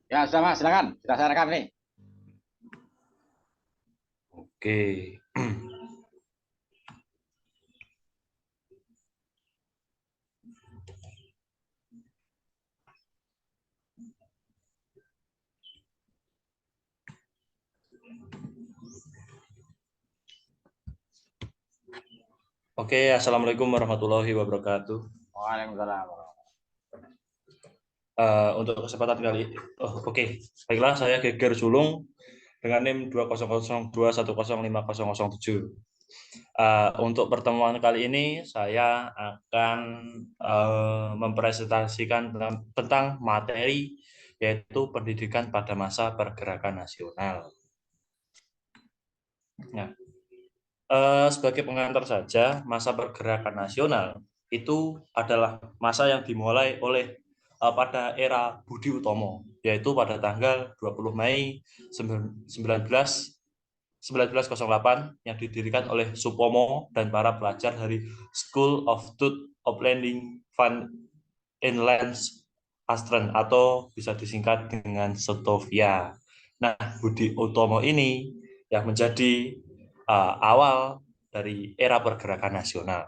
Ya, sudah Mas, silakan. Sudah saya rekam nih. Oke. Oke, Assalamualaikum warahmatullahi wabarakatuh. Waalaikumsalam. Untuk kesempatan kali, oke. Baiklah, saya Geger Sulung dengan NIM 2002105007. Untuk pertemuan kali ini, saya akan mempresentasikan tentang materi yaitu pendidikan pada masa pergerakan nasional. Nah, sebagai pengantar saja, masa pergerakan nasional itu adalah masa yang dimulai oleh pada era Budi Utomo, yaitu pada tanggal 20 Mei 1908 yang didirikan oleh Supomo dan para pelajar dari School of Thought of Landing van Inlands Astren atau bisa disingkat dengan Sotovia. Nah, Budi Utomo ini yang menjadi awal dari era pergerakan nasional.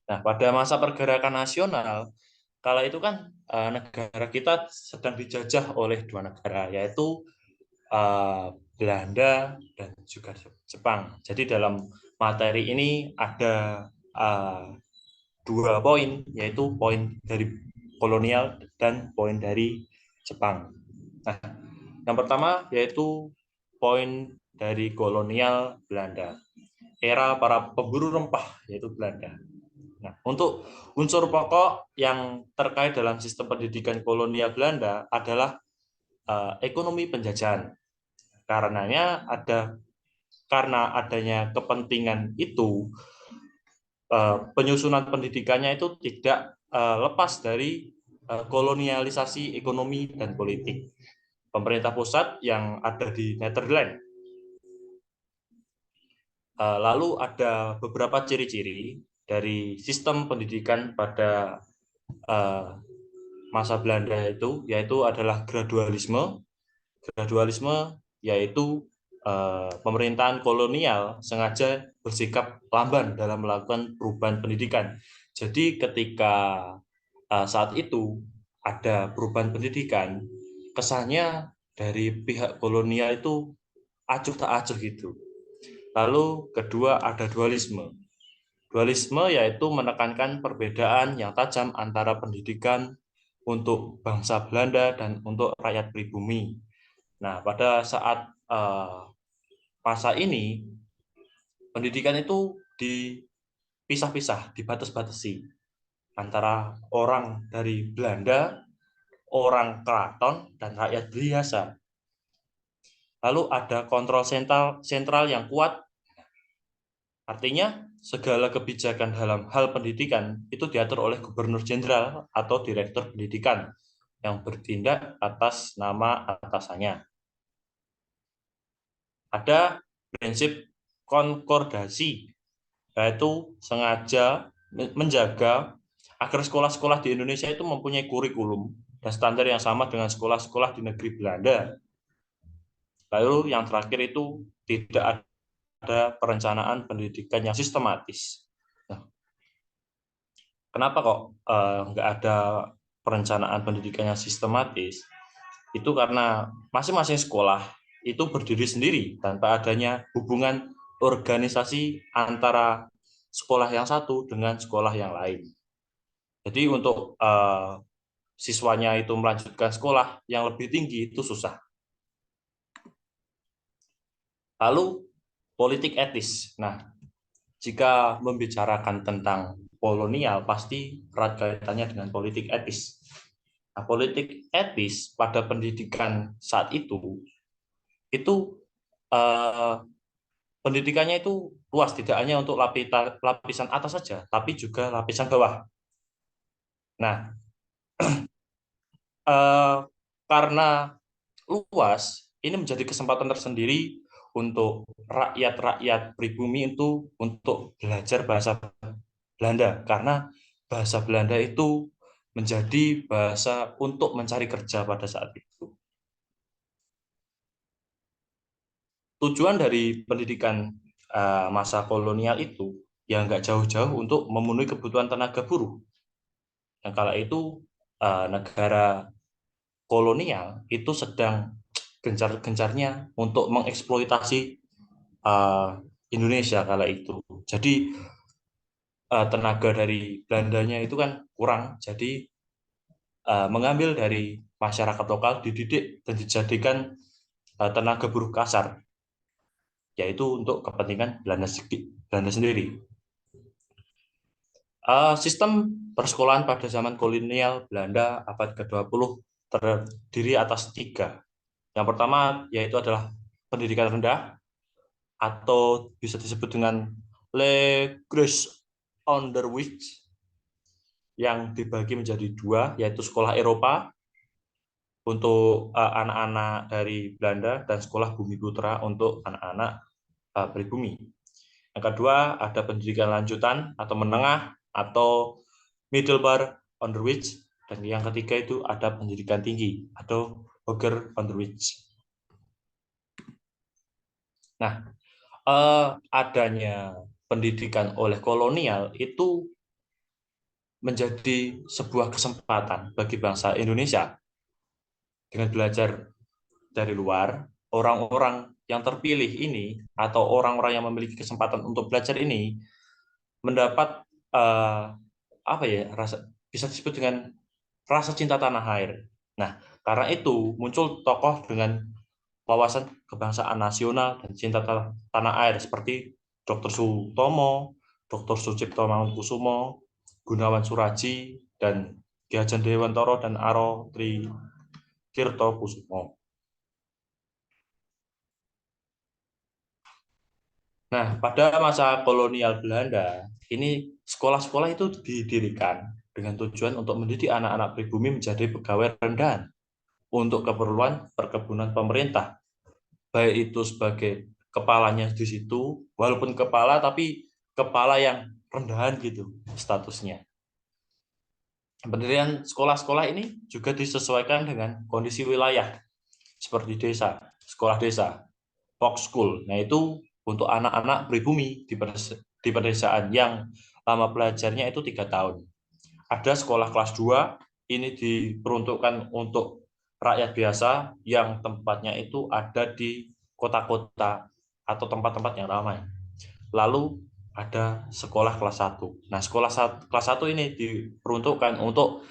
Nah, pada masa pergerakan nasional, kala itu kan negara kita sedang dijajah oleh dua negara, yaitu Belanda dan juga Jepang. Jadi dalam materi ini ada dua poin, yaitu poin dari kolonial dan poin dari Jepang. Nah, yang pertama yaitu poin dari kolonial Belanda, era para pemburu rempah yaitu Belanda. Nah, untuk unsur pokok yang terkait dalam sistem pendidikan kolonial Belanda adalah ekonomi penjajahan. Karena adanya kepentingan itu, penyusunan pendidikannya itu tidak lepas dari kolonialisasi ekonomi dan politik pemerintah pusat yang ada di Netherlands. Lalu ada beberapa ciri-ciri dari sistem pendidikan pada masa Belanda itu, yaitu adalah gradualisme. Gradualisme yaitu pemerintahan kolonial sengaja bersikap lamban dalam melakukan perubahan pendidikan. Jadi ketika saat itu ada perubahan pendidikan, kesannya dari pihak kolonial itu acuh tak acuh gitu. Lalu kedua ada dualisme. Dualisme yaitu menekankan perbedaan yang tajam antara pendidikan untuk bangsa Belanda dan untuk rakyat pribumi. Nah, pada saat masa ini, pendidikan itu dipisah-pisah, dibatas-batasi antara orang dari Belanda, orang keraton, dan rakyat biasa. Lalu ada kontrol sentral yang kuat, artinya segala kebijakan dalam hal pendidikan itu diatur oleh gubernur jenderal atau direktur pendidikan yang bertindak atas nama atasannya. Ada prinsip konkordasi, yaitu sengaja menjaga agar sekolah-sekolah di Indonesia itu mempunyai kurikulum dan standar yang sama dengan sekolah-sekolah di negeri Belanda. Lalu yang terakhir itu tidak ada perencanaan pendidikan yang sistematis. Nah, kenapa kok nggak ada perencanaan pendidikan yang sistematis? Itu karena masing-masing sekolah itu berdiri sendiri tanpa adanya hubungan organisasi antara sekolah yang satu dengan sekolah yang lain. Jadi untuk siswanya itu melanjutkan sekolah yang lebih tinggi itu susah. Lalu politik etis. Nah, jika membicarakan tentang kolonial pasti erat kaitannya dengan politik etis. Nah, politik etis pada pendidikan saat itu pendidikannya itu luas, tidak hanya untuk lapisan atas saja, tapi juga lapisan bawah. Nah, karena luas, ini menjadi kesempatan tersendiri untuk rakyat-rakyat pribumi itu untuk belajar bahasa Belanda, karena bahasa Belanda itu menjadi bahasa untuk mencari kerja pada saat itu. Tujuan dari pendidikan masa kolonial itu ya nggak jauh-jauh untuk memenuhi kebutuhan tenaga buruh. Yang kala itu negara kolonial itu sedang gencar-gencarnya untuk mengeksploitasi Indonesia kala itu. Jadi tenaga dari Belandanya itu kan kurang, jadi mengambil dari masyarakat lokal, dididik dan dijadikan tenaga buruh kasar, yaitu untuk kepentingan Belanda sendiri. Sistem persekolahan pada zaman kolonial Belanda abad ke-20 terdiri atas 3. Yang pertama yaitu adalah pendidikan rendah, atau bisa disebut dengan Le Gros Onderwijs, yang dibagi menjadi 2, yaitu sekolah Eropa untuk anak-anak dari Belanda dan sekolah Bumi Putra untuk anak-anak pribumi. Yang kedua ada pendidikan lanjutan atau menengah atau Middelbaar Onderwijs, dan yang ketiga itu ada pendidikan tinggi atau Hoger Onderwijs. Nah, adanya pendidikan oleh kolonial itu menjadi sebuah kesempatan bagi bangsa Indonesia dengan belajar dari luar. Orang-orang yang terpilih ini atau orang-orang yang memiliki kesempatan untuk belajar ini mendapat apa ya, bisa disebut dengan rasa cinta tanah air. Nah, karena itu muncul tokoh dengan wawasan kebangsaan nasional dan cinta tanah air seperti Dr. Sutomo, Dr. Sucipto Mangunkusumo, Gunawan Suraji, dan Ki Hajar Dewantara dan Aro Trikirto Kusumo. Nah, pada masa kolonial Belanda, ini sekolah-sekolah itu didirikan dengan tujuan untuk mendidik anak-anak pribumi menjadi pegawai rendahan untuk keperluan perkebunan pemerintah. Baik itu sebagai kepalanya di situ, walaupun kepala, tapi kepala yang rendahan gitu statusnya. Pendirian sekolah-sekolah ini juga disesuaikan dengan kondisi wilayah, seperti desa, sekolah desa, folk school. Nah, itu untuk anak-anak pribumi di pedesaan yang lama belajarnya itu 3 tahun. Ada sekolah kelas 2, ini diperuntukkan untuk rakyat biasa yang tempatnya itu ada di kota-kota atau tempat-tempat yang ramai. Lalu ada sekolah kelas 1. Nah, sekolah kelas 1 ini diperuntukkan untuk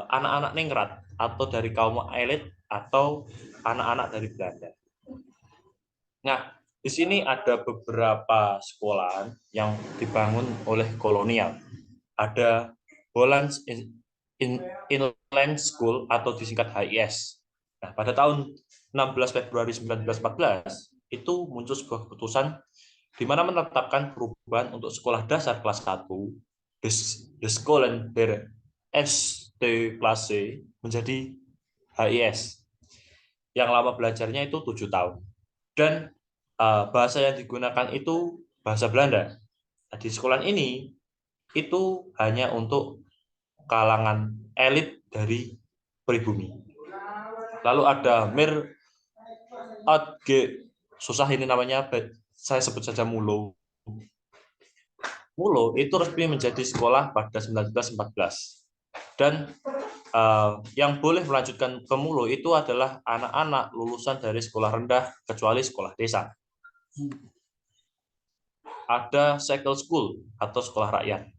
anak-anak ningrat atau dari kaum elit atau anak-anak dari Belanda. Nah, di sini ada beberapa sekolah yang dibangun oleh kolonial. Ada Hollands Inland School atau disingkat HIS. Nah, pada tahun 16 Februari 1914 itu muncul sebuah keputusan di mana menetapkan perubahan untuk sekolah dasar kelas 1, de Scholen der Eerste Klasse, menjadi HIS, yang lama belajarnya itu 7 tahun. Dan bahasa yang digunakan itu bahasa Belanda. Nah, di sekolah ini itu hanya untuk kalangan elit dari pribumi. Lalu ada Mir Outge, susah ini namanya, saya sebut saja Mulo. Mulo itu resmi menjadi sekolah pada 1914. Dan yang boleh melanjutkan ke Mulo itu adalah anak-anak lulusan dari sekolah rendah kecuali sekolah desa. Ada Cycle School atau sekolah rakyat.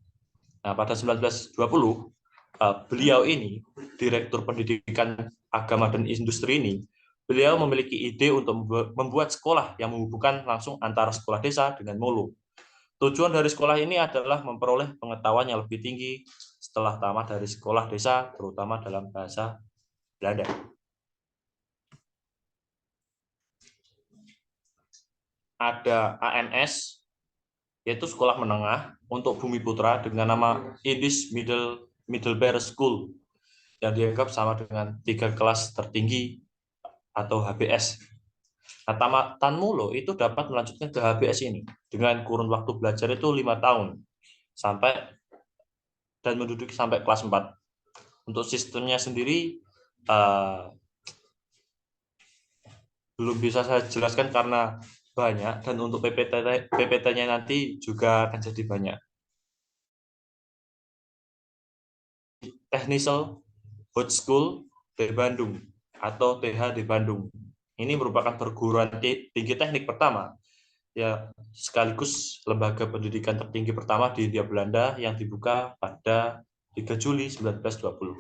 Nah, pada 1920 beliau ini, Direktur Pendidikan Agama dan Industri ini, beliau memiliki ide untuk membuat sekolah yang menghubungkan langsung antara sekolah desa dengan Mulo. Tujuan dari sekolah ini adalah memperoleh pengetahuan yang lebih tinggi setelah tamat dari sekolah desa, terutama dalam bahasa Belanda. Ada AMS, yaitu sekolah menengah untuk Bumi Putra dengan nama Indisch Middelbare School, yang dianggap sama dengan 3 kelas tertinggi atau HBS. Nah, tamatan Mulo itu dapat melanjutkan ke HBS ini dengan kurun waktu belajar itu 5 tahun sampai dan menduduki sampai kelas 4. Untuk sistemnya sendiri belum bisa saya jelaskan karena banyak, dan untuk PPT-nya nanti juga akan jadi banyak. Technical High School di Bandung atau TH di Bandung. Ini merupakan perguruan tinggi teknik pertama, ya sekaligus lembaga pendidikan tertinggi pertama di Hindia Belanda yang dibuka pada 3 Juli 1920.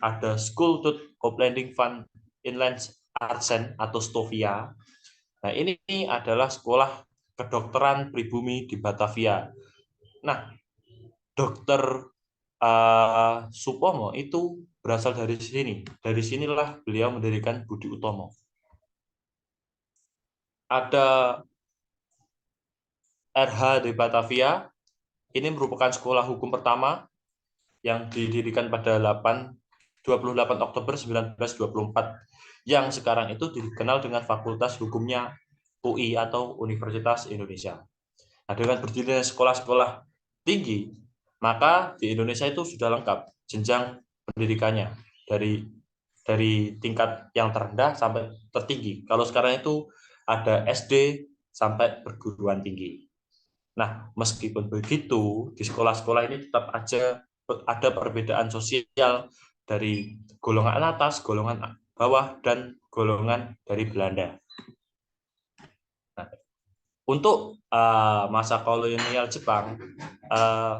Ada School tot Opleiding van Inland Artsen atau STOVIA. Nah, ini adalah sekolah kedokteran pribumi di Batavia. Nah, dokter Supomo itu berasal dari sini. Dari sinilah beliau mendirikan Budi Utomo. Ada RH di Batavia. Ini merupakan sekolah hukum pertama yang didirikan pada 28 Oktober 1924, yang sekarang itu dikenal dengan Fakultas Hukumnya UI atau Universitas Indonesia. Nah, dengan berdirinya sekolah-sekolah tinggi, maka di Indonesia itu sudah lengkap jenjang pendidikannya dari tingkat yang terendah sampai tertinggi. Kalau sekarang itu ada SD sampai perguruan tinggi. Nah, meskipun begitu, di sekolah-sekolah ini tetap aja ada perbedaan sosial dari golongan atas, golongan bawah, dan golongan dari Belanda. Nah, untuk masa kolonial Jepang,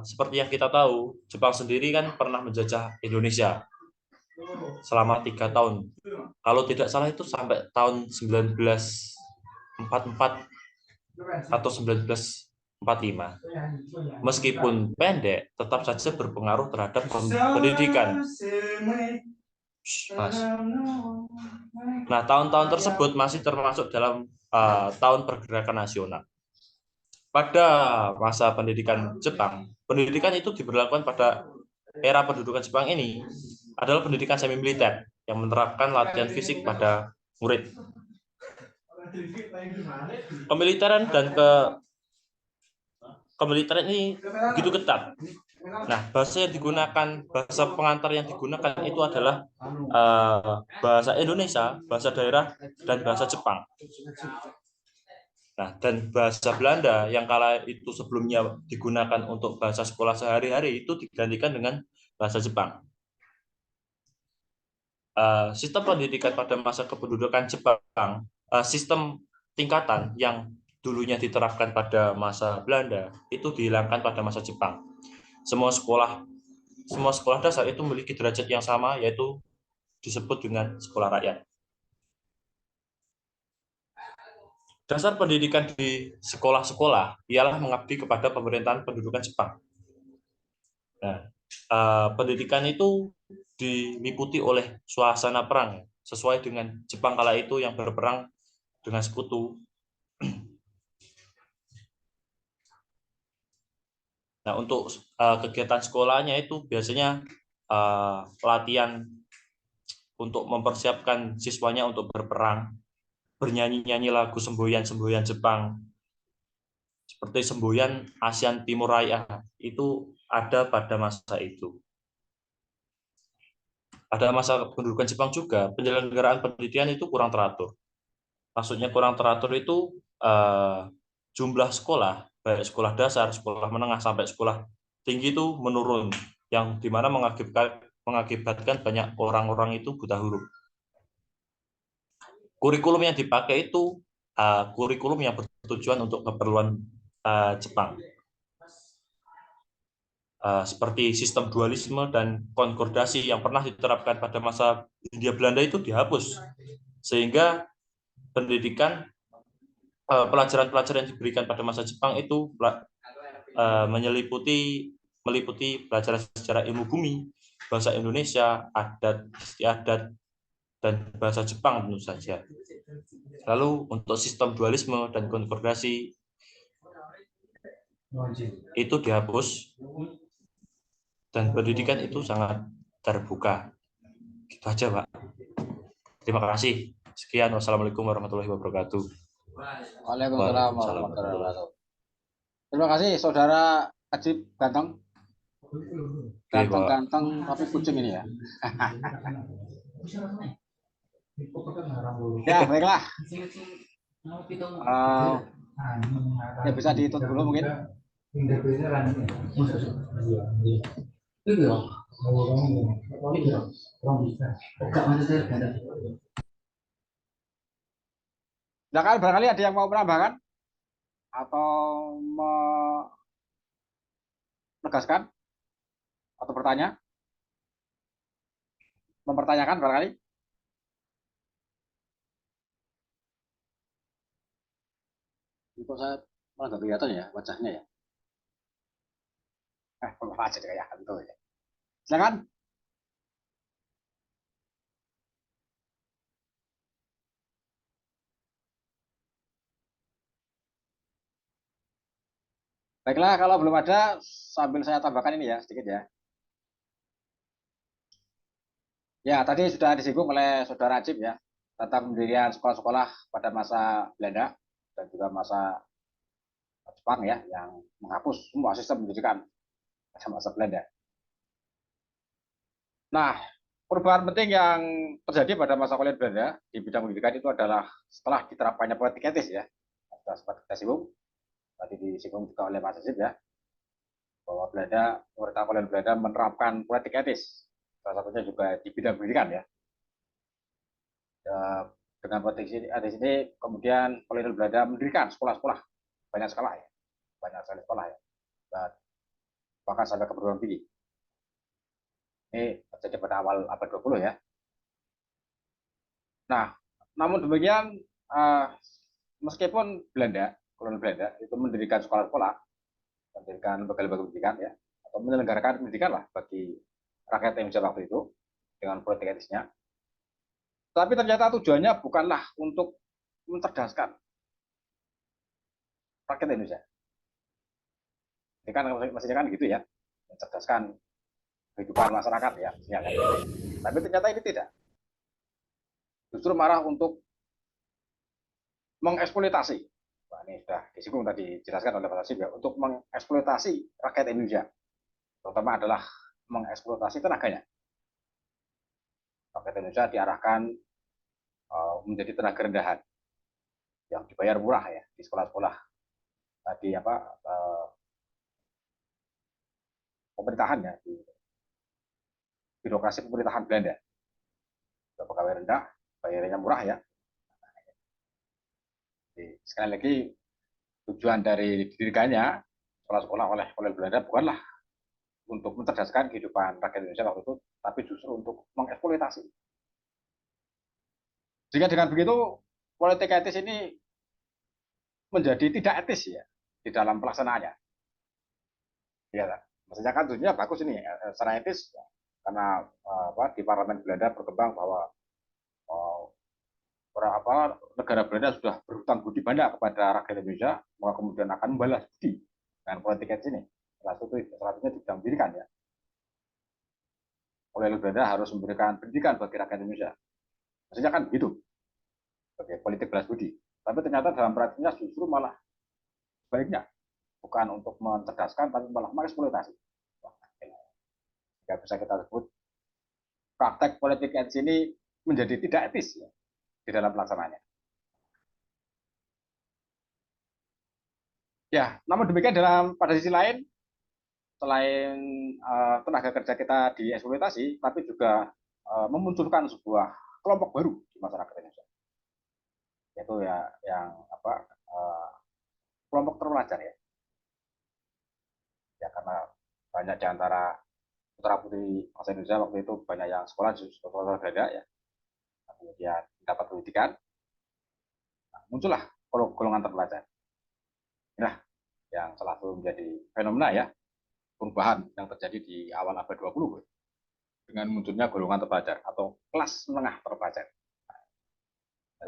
seperti yang kita tahu, Jepang sendiri kan pernah menjajah Indonesia selama 3 tahun. Kalau tidak salah itu sampai tahun 1944 atau 1945. Meskipun pendek, tetap saja berpengaruh terhadap pendidikan. Mas. Nah, tahun-tahun tersebut masih termasuk dalam tahun pergerakan nasional. Pada masa pendidikan Jepang, pendidikan itu diberlakukan pada era pendudukan Jepang ini adalah pendidikan semi militer yang menerapkan latihan fisik pada murid. Kemiliteran dan kemiliteran ini begitu ketat. Nah, bahasa yang digunakan, bahasa pengantar yang digunakan itu adalah bahasa Indonesia, bahasa daerah, dan bahasa Jepang. Nah, dan bahasa Belanda yang kala itu sebelumnya digunakan untuk bahasa sekolah sehari-hari itu digantikan dengan bahasa Jepang. Sistem pendidikan pada masa kependudukan Jepang, sistem tingkatan yang dulunya diterapkan pada masa Belanda itu dihilangkan pada masa Jepang. Semua sekolah dasar itu memiliki derajat yang sama, yaitu disebut dengan sekolah rakyat. Dasar pendidikan di sekolah-sekolah ialah mengabdi kepada pemerintahan pendudukan Jepang. Nah, pendidikan itu diliputi oleh suasana perang sesuai dengan Jepang kala itu yang berperang dengan sekutu. Nah, untuk kegiatan sekolahnya itu biasanya latihan untuk mempersiapkan siswanya untuk berperang, bernyanyi-nyanyi lagu semboyan-semboyan Jepang, seperti semboyan ASEAN Timur Raya, itu ada pada masa itu. Pada masa pendudukan Jepang juga, penyelenggaraan pendidikan itu kurang teratur. Maksudnya kurang teratur itu jumlah sekolah, baik sekolah dasar, sekolah menengah, sampai sekolah tinggi itu menurun, yang dimana mengakibatkan banyak orang-orang itu buta huruf. Kurikulum yang dipakai itu kurikulum yang bertujuan untuk keperluan Jepang, seperti sistem dualisme dan konkordasi yang pernah diterapkan pada masa Hindia Belanda itu dihapus, sehingga pendidikan pelajaran-pelajaran yang diberikan pada masa Jepang itu meliputi pelajaran sejarah ilmu bumi, bahasa Indonesia, adat istiadat, dan bahasa Jepang tentu saja. Lalu untuk sistem dualisme dan konkordasi itu dihapus, dan pendidikan itu sangat terbuka. Gitu aja, Pak. Terima kasih. Sekian. Wassalamualaikum warahmatullahi wabarakatuh. Waalaikumsalam warahmatullahi wabarakatuh. Terima kasih, Saudara Ajib Ganteng. Oke, Pak. Ganteng-ganteng tapi kucing ini ya. Ya, baiklah. Eh, ya bisa ditutup dulu mungkin. Silakan barangkali ada yang mau menambahkan atau menegaskan atau bertanya, mempertanyakan barangkali. Itu saya malah nggak kelihatan ya wajahnya ya. Belum aja kayak itu ya. Silakan. Baiklah, kalau belum ada, sambil saya tambahkan ini ya sedikit ya. Ya, tadi sudah disinggung oleh Saudara Acip ya tentang pendirian sekolah-sekolah pada masa Belanda dan juga masa Jepang ya yang menghapus semua sistem pendidikan pada masa Belanda. Nah, perubahan penting yang terjadi pada masa kolonial Belanda di bidang pendidikan itu adalah setelah diterapkannya politik etis ya. Sudah sempat kita singgung, tadi disinggung juga oleh Mas Azib ya, bahwa pemerintah kolonial Belanda menerapkan politik etis. Salah satunya juga di bidang pendidikan ya. Dengan politik etis ini kemudian kolonial Belanda mendirikan sekolah-sekolah banyak sekolah ya, banyak sekali sekolah ya, dan bahkan sampai ke perguruan tinggi. Ini terjadi pada awal abad 20 ya. Nah, namun demikian, uh, meskipun kolonial Belanda itu mendirikan sekolah-sekolah, mendirikan lembaga-lembaga pendidikan ya, atau menyelenggarakan pendidikan lah bagi rakyat Indonesia waktu itu dengan politik etisnya, tapi ternyata tujuannya bukanlah untuk mencerdaskan rakyat Indonesia. Ini kan maksudnya kan gitu ya, mencerdaskan kehidupan masyarakat ya, ya kan gitu. Tapi ternyata ini tidak, justru marah untuk mengeksploitasi. Nah, ini sudah disinggung tadi dijelaskan oleh Pak Nasib ya, untuk mengeksploitasi rakyat Indonesia, terutama adalah mengeksploitasi tenaganya. Rakyat Indonesia diarahkan menjadi tenaga rendahan yang dibayar murah ya di sekolah-sekolah tadi pemerintahan ya di birokrasi pemerintahan Belanda. Pegawai rendah, bayarnya murah ya. Jadi, sekali lagi tujuan dari didirikannya sekolah-sekolah oleh Belanda bukanlah untuk mencerdaskan kehidupan rakyat Indonesia waktu itu, tapi justru untuk mengeksploitasi. Jika dengan begitu, politik etis ini menjadi tidak etis ya di dalam pelaksanaannya. Ya, maksudnya kan tujuannya bagus ini secara etis karena di parlemen Belanda berkembang bahwa uh, negara Belanda sudah berhutang budi banda kepada rakyat Indonesia, maka kemudian akan membalas budi dengan politik etis ini. Salah satunya di bidang pendidikan ya. Oleh Belanda harus memberikan pendidikan bagi rakyat Indonesia. Maksudnya kan begitu, sebagai politik balas budi. Tapi ternyata dalam praktiknya justru malah sebaliknya, bukan untuk mencerdaskan, tapi malah mengeksploitasi. Tidak bisa kita sebut praktek politik etis ini menjadi tidak etis ya, di dalam pelaksanaannya. Ya, namun demikian pada sisi lain, selain tenaga kerja kita dieksploitasi, tapi juga memunculkan sebuah kelompok baru di masyarakat Indonesia, yaitu ya yang kelompok terpelajar ya. Ya karena banyak di antara putra putri bangsa Indonesia waktu itu banyak yang sekolah di sekolah Belanda ya, kemudian dapat pendidikan, nah, muncullah golongan terpelajar. Inilah yang salah satu menjadi fenomena ya perubahan yang terjadi di awal abad 20 dengan munculnya golongan terpelajar atau kelas menengah terpelajar. Nah,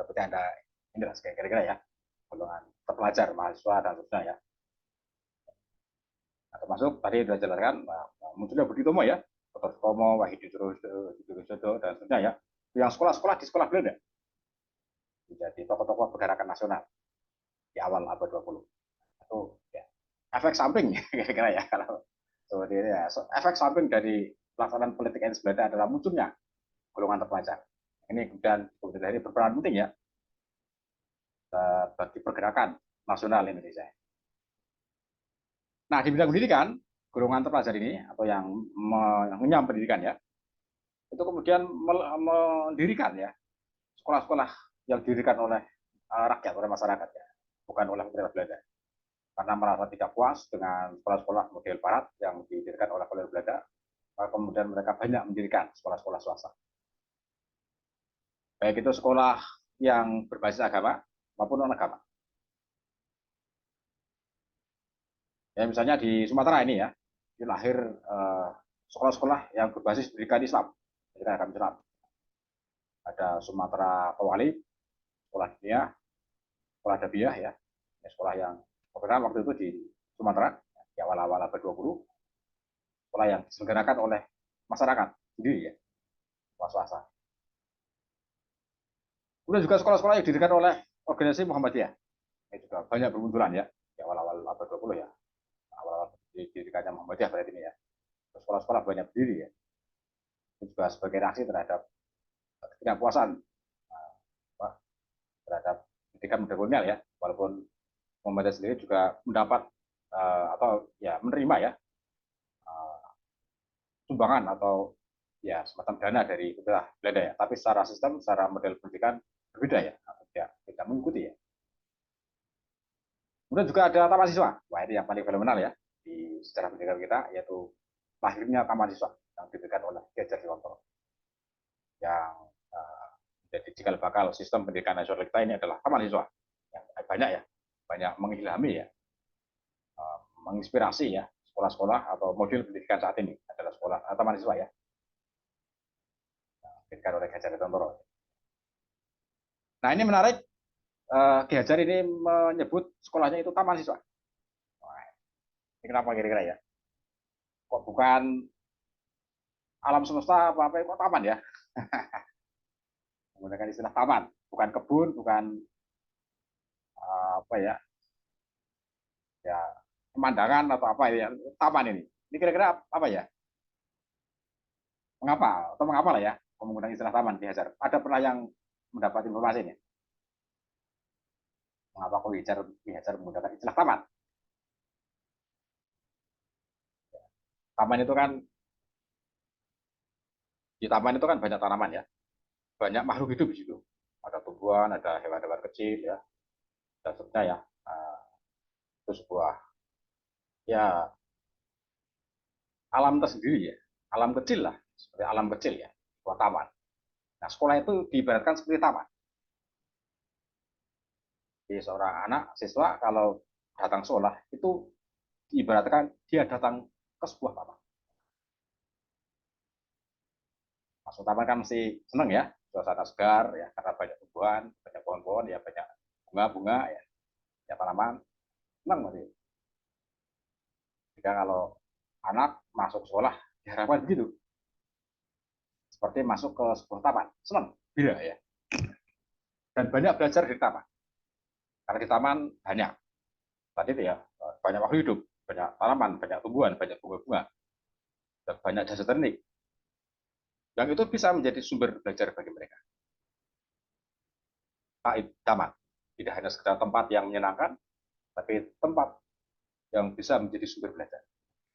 seperti Anda inilah kira-kira ya golongan terpelajar, mahasiswa dan seterusnya ya. Nah, termasuk tadi sudah jelaskan munculnya Budi Tomo ya, Dr. Tomo, Wahidi Widodo dan seterusnya ya, yang sekolah-sekolah di sekolah Belanda menjadi tokoh-tokoh pergerakan nasional di awal abad 20. Itu ya, efek samping kira-kira ya kalau Seperti ini ya. Efek samping dari pelaksanaan politik etnis Belanda adalah munculnya golongan terpelajar. Ini kemudian dari berperan penting ya bagi pergerakan nasional Indonesia. Nah, di bidang pendidikan, golongan terpelajar ini atau yang mengenyam pendidikan ya, itu kemudian mendirikan ya sekolah-sekolah yang didirikan oleh rakyat, oleh masyarakat ya, bukan oleh pemerintah Belanda. Karena merasa tidak puas dengan sekolah-sekolah model barat yang didirikan oleh kolonial Belanda, kemudian mereka banyak mendirikan sekolah-sekolah swasta. Baik itu sekolah yang berbasis agama maupun non-agama. Ya, misalnya di Sumatera ini ya, lahir sekolah-sekolah yang berbasis pendidikan Islam, pendidikan agama Islam. Ada Sumatera Kawali, sekolah dunia, sekolah Dabiah ya, sekolah yang terkenal waktu itu di Sumatera di awal-awal abad 20, sekolah yang diselenggarakan oleh masyarakat sendiri ya, sekolah swasta. Kemudian juga sekolah-sekolah yang didirikan oleh organisasi Muhammadiyah, ini juga banyak bermunculan ya di awal-awal abad 20 ya, awal-awal didirikannya Muhammadiyah berarti ini ya. Sekolah-sekolah banyak berdiri ya, itu juga sebagai reaksi terhadap ketidakpuasan terhadap pendidikan modern kolonial ya, walaupun Muhammadiyah sendiri juga mendapat atau ya menerima ya sumbangan atau ya semacam dana dari pemerintah Belanda ya, tapi secara sistem, secara model pendidikan berbeda ya, tidak mengikuti ya. Kemudian juga ada taman siswa, wah ini yang paling fenomenal ya di sejarah pendidikan kita, yaitu lahirnya taman siswa yang didirikan oleh Ki Hajar Dewantara, yang jadi cikal bakal sistem pendidikan nasional kita ini adalah taman siswa yang banyak ya, banyak mengilhami ya, menginspirasi ya sekolah-sekolah atau model pendidikan saat ini adalah sekolah taman siswa ya, didirikan oleh Ki Hajar Dewantara. Nah ini menarik, Ki Hajar ini menyebut sekolahnya itu taman siswa. Wah, ini kenapa kira-kira ya? Kok bukan alam semesta apa-apa, kok taman ya? Menggunakan istilah taman, bukan kebun, bukan apa ya, ya pemandangan atau apa ya, taman ini. Ini kira-kira apa ya? Mengapa atau mengapa lah ya menggunakan istilah taman Ki Hajar? Ada pernah yang mendapat informasi ini? Mengapa Ki Hajar menggunakan istilah taman? Taman itu kan di taman itu kan banyak tanaman ya, banyak makhluk hidup di situ. Ada tumbuhan, ada hewan-hewan kecil ya, dan seterusnya ya. Itu sebuah ya alam tersendiri ya, alam kecil lah, seperti alam kecil ya, sebuah taman. Nah, sekolah itu diibaratkan seperti taman. Jadi seorang anak siswa kalau datang sekolah itu diibaratkan dia datang ke sebuah taman. Masuk taman kan mesti seneng ya, suasana segar ya, karena banyak tumbuhan, banyak pohon-pohon ya, banyak bunga-bunga ya, ya tanaman, senang masih. Jika kalau anak masuk sekolah diharapkan begitu, seperti masuk ke sebuah taman, senang, bila ya. Dan banyak belajar di taman. Karena di taman banyak, tadi itu ya, banyak makhluk hidup, banyak tanaman, banyak tumbuhan, banyak bunga-bunga, dan banyak jasa teknik. Yang itu bisa menjadi sumber belajar bagi mereka. Taman, tidak hanya sekedar tempat yang menyenangkan, tapi tempat yang bisa menjadi sumber belajar.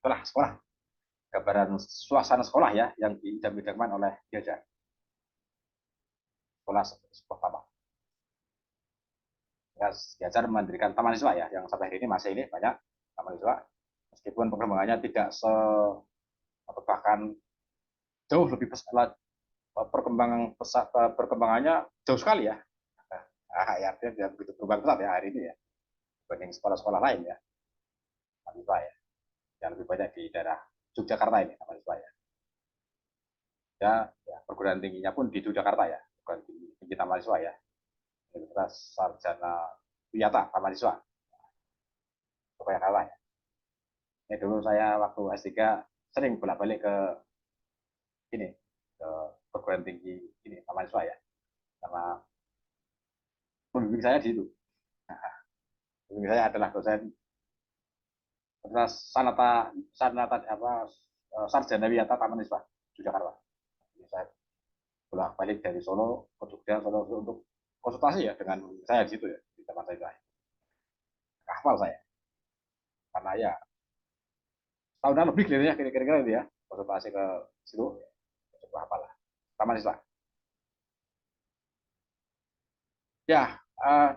Sekolah, gambaran suasana sekolah ya, yang diidam-idamkan oleh Ki Hajar. Sekolah seperti sebuah taman. Ya, Ki Hajar mendirikan taman siswa ya, yang sampai hari ini masih ini banyak taman siswa, meskipun perkembangannya tidak atau bahkan jauh lebih pesat, perkembangannya jauh sekali ya. Ya artinya tidak begitu berubah pesat ya hari ini ya, dibanding sekolah-sekolah lain ya, mahasiswa ya, yang lebih banyak di daerah Yogyakarta ini mahasiswa ya. Ya, perguruan tingginya pun di Yogyakarta ya, perguruan tinggi mahasiswa ya, Universitas Sarjana Wiyata mahasiswa, supaya kalah ya. Ini dulu saya waktu S3 sering bolak-balik ke ini, ke perguruan tinggi ini mahasiswa ya, karena pembimbing saya di situ. Pembimbing saya adalah dosen Sanata Sanata apa Sarjana Wiyata Taman Iswa Jakarta. Saya bolak balik dari Solo ke Jogja Solo untuk konsultasi ya dengan saya di situ ya di tempat saya. Hafal saya karena ya tahunan lebih kira-kira itu ya konsultasi ke situ coba hafal lah Taman Iswa. Ya,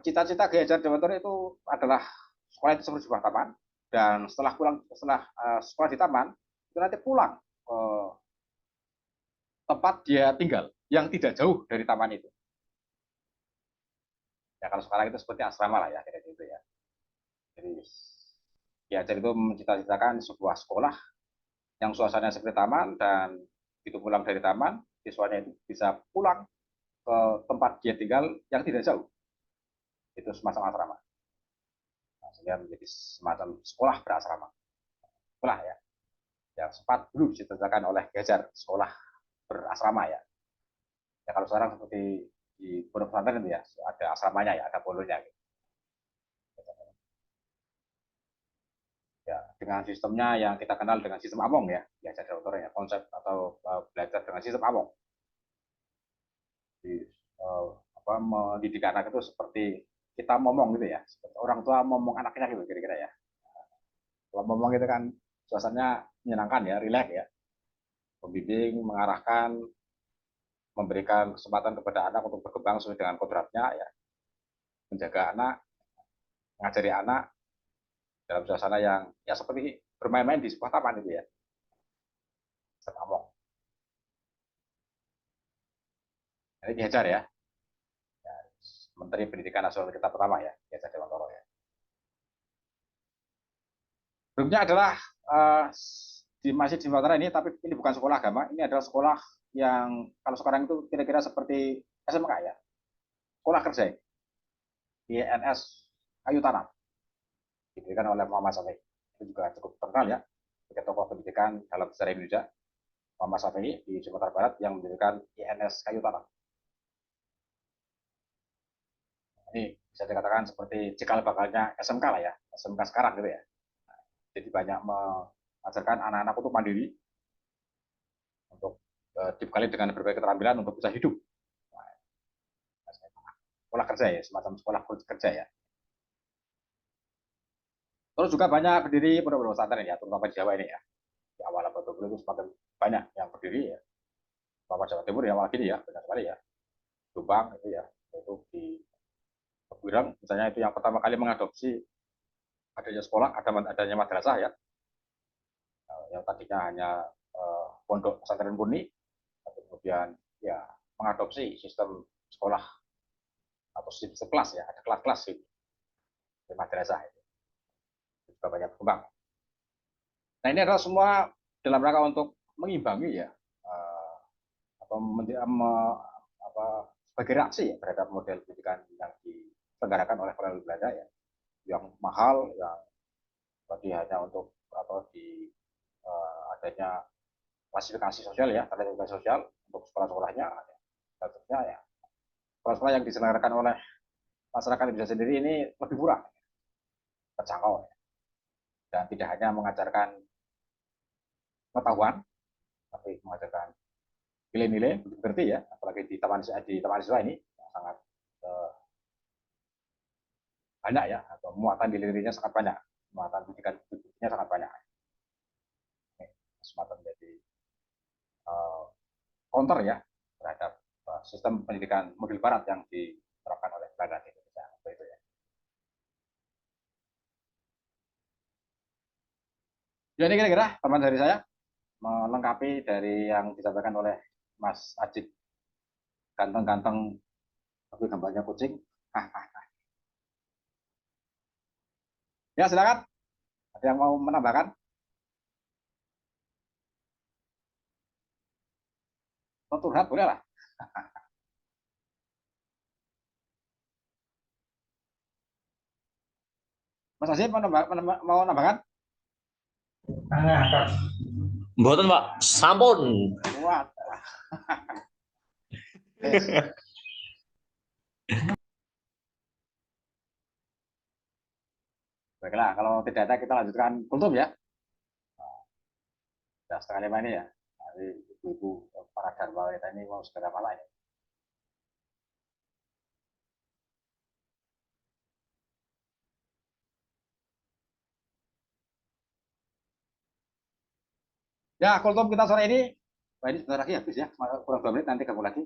cita-cita Ki Hajar Dewantara itu adalah sekolah itu seperti sebuah taman dan setelah sekolah di taman itu nanti pulang ke tempat dia tinggal yang tidak jauh dari taman itu. Ya kalau sekarang itu seperti asrama lah ya kira gitu ya. Jadi Ki Hajar itu mencita-citakan sebuah sekolah yang suasananya seperti taman dan itu pulang dari taman siswanya itu bisa pulang ke tempat dia tinggal yang tidak jauh. Itu semacam asrama. Nah, sehingga menjadi semacam sekolah berasrama. Sekolah ya yang sempat dulu diciptakan oleh Ki Hajar sekolah berasrama ya. Ya kalau sekarang seperti di pondok pesantren itu ya ada asramanya ya, ada polonya gitu. Ya dengan sistemnya yang kita kenal dengan sistem Among ya, Ki Hajar Dewantara ya, konsep atau belajar dengan sistem Among. Di mendidik anak itu seperti kita ngomong gitu ya, seperti orang tua ngomong anaknya gitu kira-kira ya. Kalau ngomong itu kan suasananya menyenangkan ya, rileks ya, membimbing, mengarahkan, memberikan kesempatan kepada anak untuk berkembang sesuai dengan kodratnya ya, menjaga anak, mengajari anak dalam suasana yang ya seperti bermain-main di sebuah taman itu ya, setamong. Ini diajar ya, Menteri Pendidikan Nasional kita pertama ya, Ki Hajar Dewantara ya. Berikutnya adalah masih di Dewantara ini, tapi ini bukan sekolah agama, ini adalah sekolah yang kalau sekarang itu kira-kira seperti SMK ya, sekolah kerja, INS Kayu Tanam, didirikan oleh Muhammad Syafi'i. Itu juga cukup terkenal ya, sebagai tokoh pendidikan dalam sejarah Indonesia, Muhammad Syafi'i di Sumatera Barat yang mendirikan INS Kayu Tanam. Ini bisa dikatakan seperti cikal bakalnya SMK lah ya, SMK sekarang gitu ya. Jadi banyak mengajarkan anak-anak untuk mandiri, untuk dibekali dengan berbagai keterampilan untuk bisa hidup. Sekolah kerja ya, semacam sekolah kerja ya. Terus juga banyak berdiri pondok-pondok pesantren ya, terutama di Jawa ini ya. Di awal abad 20 itu semakin banyak yang berdiri ya. Terutama Jawa Timur ya, awal gini ya, banyak sekali ya. Jombang itu ya, itu di Kebuirang misalnya itu yang pertama kali mengadopsi adanya sekolah, adanya madrasah ya, yang tadinya hanya pondok pesantren murni, kemudian ya mengadopsi sistem sekolah atau sistem kelas ya, ada kelas-kelas di madrasah itu juga banyak berkembang. Nah ini adalah semua dalam rangka untuk mengimbangi ya atau sebagai reaksi ya terhadap model pendidikan yang diselenggarakan oleh kolonial Belanda ya, yang mahal, yang tadi hanya untuk atau di adanya klasifikasi sosial ya, klasifikasi sosial untuk sekolah-sekolahnya, tentunya ya sekolah-sekolah yang diselenggarakan oleh masyarakat Indonesia sendiri ini lebih murah, terjangkau ya. Dan tidak hanya mengajarkan pengetahuan, tapi mengajarkan nilai-nilai berarti ya, apalagi di taman siswa ini sangat banyak ya, atau muatan nilai-nilainya sangat banyak, muatan pendidikan sangat banyak. Ini semacam menjadi counter ya terhadap sistem pendidikan model barat yang diterapkan oleh Belanda di Indonesia itu ya. Ya ini kira-kira teman dari saya melengkapi dari yang disampaikan oleh Mas Ajik, ganteng-ganteng tapi gambarnya kucing. Ya silakan, ada yang mau menambahkan? Curhat boleh lah. Mas Ajik mau menambahkan? Mboten, Pak. Sampun. Wah. Yes. Baiklah, kalau tidak ada kita lanjutkan kultum ya. Sudah setengah 5 ini ya. Jadi ibu-ibu para dharma wanita ini mau segera malah ini. Ya, kultum kita sore ini, ini sebentar lagi habis ya, kurang 2 menit nanti gabung lagi.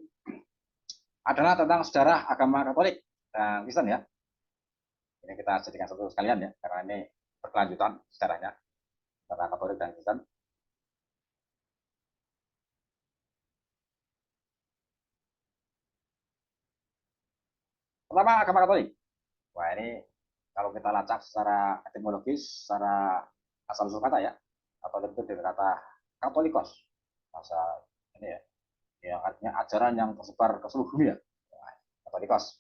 Adalah tentang sejarah agama Katolik dan Kristen ya. Ini kita jadikan satu sekalian ya, karena ini berkelanjutan sejarahnya antara Katolik dan Kristen. Pertama, agama Katolik. Wah, ini kalau kita lacak secara etimologis, secara asal usul kata ya, Katolik itu dari kata Katolikos, bahasa ini ya, yang artinya ajaran yang tersebar ke seluruh dunia. Katolikos,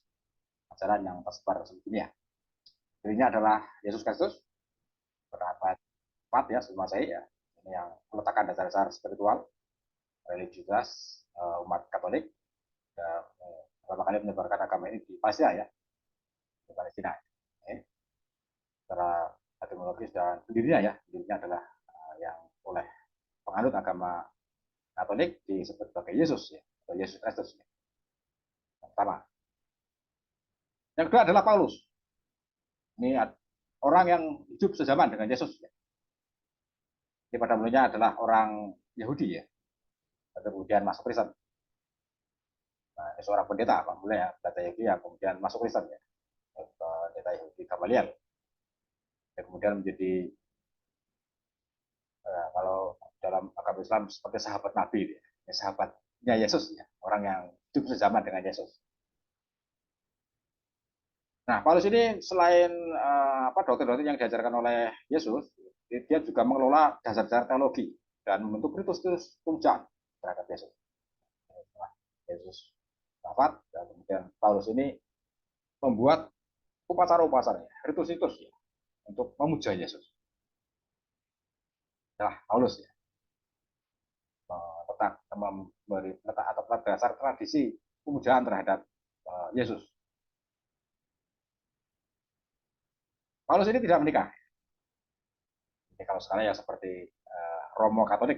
ajaran yang tersebar ke seluruh dunia. Dirinya adalah Yesus Kristus, berabad 4 ya sebelum Masehi ya. Ini yang meletakkan dasar-dasar spiritual, religius umat Katolik. Dan pertama kali menyebarkan agama ini di Palestina ya, di Palestina. Secara etimologis dan pendirinya ya, pendirinya adalah yang oleh penganut agama Katolik disebut sebagai Yesus ya, atau Yesus Kristus ya. Yang pertama. Yang kedua adalah Paulus. Ini orang yang hidup sezaman dengan Yesus ya. Ini pada mulanya adalah orang Yahudi ya, kemudian masuk Kristen. Nah, ini seorang pendeta, Pak mulai ya, pendeta Yahudi yang kemudian masuk Kristen ya, pendeta Yahudi Gamaliel. Dan kemudian menjadi kalau dalam agama Islam seperti sahabat Nabi, ya, sahabatnya Yesus ya, orang yang hidup sezaman dengan Yesus. Nah, Paulus ini selain doktrin-doktrin yang diajarkan oleh Yesus, dia juga mengelola dasar-dasar teologi dan membentuk ritus-ritus puncak terhadap Yesus. Yesus wafat dan kemudian Paulus ini membuat upacara-upacara, ritus-ritus ya, untuk memuja Yesus. Nah, Paulus ya, memberi letak atau dasar tradisi pemujaan terhadap Yesus. Paulus ini tidak menikah. Jadi kalau sekarang ya seperti Romo Katolik ya,